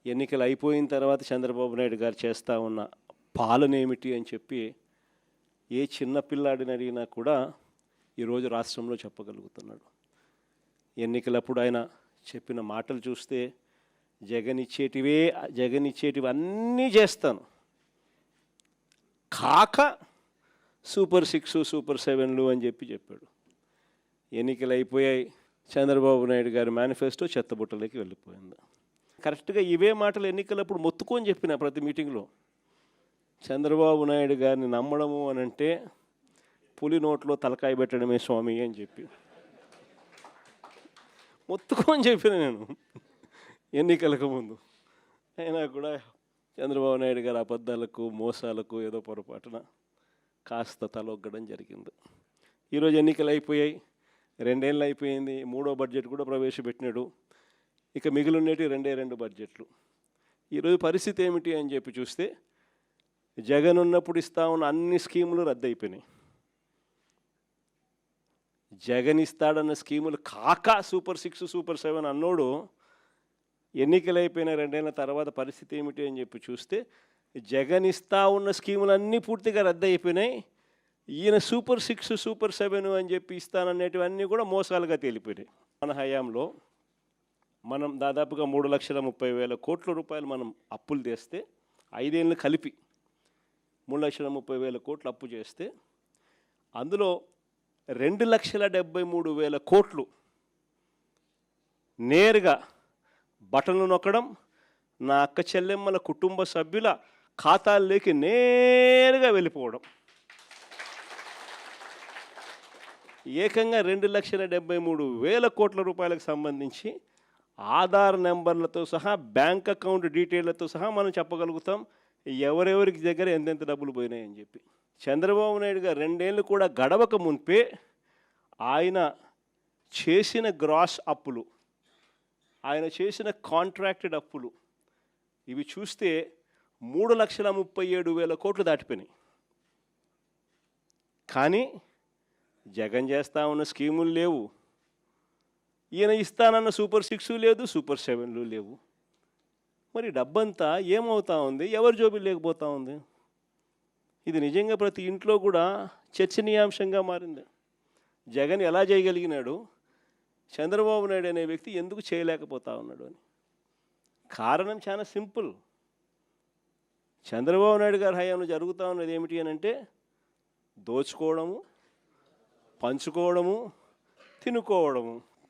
ఎన్నికలు అయిపోయిన తర్వాత చంద్రబాబు నాయుడు గారు చేస్తూ ఉన్న పాలన ఏమిటి అని చెప్పి ఏ చిన్న పిల్లాడిని అడిగినా కూడా ఈరోజు రాష్ట్రంలో చెప్పగలుగుతున్నాడు. ఎన్నికలప్పుడు ఆయన చెప్పిన మాటలు చూస్తే జగన్ ఇచ్చేటివి అన్నీ చేస్తాను, కాక సూపర్ 6 సూపర్ 7లు అని చెప్పాడు. ఎన్నికలు అయిపోయాయి, చంద్రబాబు నాయుడు గారి మేనిఫెస్టో చెత్తబుట్టలోకి వెళ్ళిపోయింది. కరెక్ట్గా ఇవే మాటలు ఎన్నికలప్పుడు మొత్తుకొని చెప్పిన ప్రతి మీటింగ్లో. చంద్రబాబు నాయుడు గారిని నమ్మడము అని అంటే పులి నోట్లో తలకాయ పెట్టడమే స్వామి అని చెప్పి మొత్తుకొని చెప్పిన నేను ఎన్నికలకు ముందు. అయినా కూడా చంద్రబాబు నాయుడు గారి అబద్ధాలకు మోసాలకు ఏదో పొరపాటున కాస్త తలొగ్గడం జరిగింది. ఈరోజు ఎన్నికలు అయిపోయాయి, 2 ఏళ్ళు అయిపోయింది, 3వ బడ్జెట్ కూడా ప్రవేశపెట్టినాడు. ఇక మిగిలినటి 2 బడ్జెట్లు. ఈరోజు పరిస్థితి ఏమిటి అని చెప్పి చూస్తే జగన్ ఉన్నప్పుడు ఇస్తా ఉన్న అన్ని స్కీములు రద్దయిపోయినాయి. జగన్ ఇస్తాడన్న స్కీములు కాక సూపర్ 6 సూపర్ 7 అన్నోడు ఎన్నికలు అయిపోయిన 2 ఏళ్ళ తర్వాత పరిస్థితి ఏమిటి అని చెప్పి చూస్తే జగన్ ఇస్తా ఉన్న స్కీములన్నీ పూర్తిగా రద్దయిపోయినాయి. ఈయన సూపర్ 6 సూపర్ 7 అని చెప్పి ఇస్తాననేటివన్నీ కూడా మోసాలుగా తేలిపోయినాయి. మన హయాంలో మనం దాదాపుగా 3,30,000 కోట్ల రూపాయలు మనం అప్పులు తెస్తే 5 ఏళ్ళు కలిపి 3,30,000 కోట్లు అప్పు చేస్తే అందులో 2,73,000 కోట్లు నేరుగా బటన్లు నొక్కడం, నా అక్క చెల్లెమ్మల కుటుంబ సభ్యుల ఖాతాల్లోకి నేరుగా వెళ్ళిపోవడం. ఏకంగా 2,73,000 కోట్ల రూపాయలకు సంబంధించి ఆధార్ నెంబర్లతో సహా బ్యాంక్ అకౌంట్ డీటెయిల్తో సహా మనం చెప్పగలుగుతాం ఎవరెవరికి దగ్గర ఎంతెంత డబ్బులు పోయినాయని చెప్పి. చంద్రబాబు నాయుడు గారు 2 ఏళ్ళు కూడా గడవక మునిపే ఆయన చేసిన గ్రాస్ అప్పులు, ఆయన చేసిన కాంట్రాక్టెడ్ అప్పులు ఇవి చూస్తే 3,37,000 కోట్లు దాటిపోయినాయి. కానీ జగన్ చేస్తా ఉన్న స్కీములు లేవు, ఈయన ఇస్తానన్న సూపర్ 6 లేదు, సూపర్ 7లు లేవు. మరి డబ్బంతా ఏమవుతా ఉంది, ఎవరి జోబులు లేకపోతా ఉంది? ఇది నిజంగా ప్రతి ఇంట్లో కూడా చర్చనీయాంశంగా మారింది. జగన్ ఎలా చేయగలిగినాడు, చంద్రబాబు నాయుడు అనే వ్యక్తి ఎందుకు చేయలేకపోతా ఉన్నాడు అని. కారణం చాలా సింపుల్. చంద్రబాబు నాయుడు గారి హయాంలో జరుగుతూ ఉన్నది ఏమిటి అని అంటే దోచుకోవడము, పంచుకోవడము, తినుకోవడము.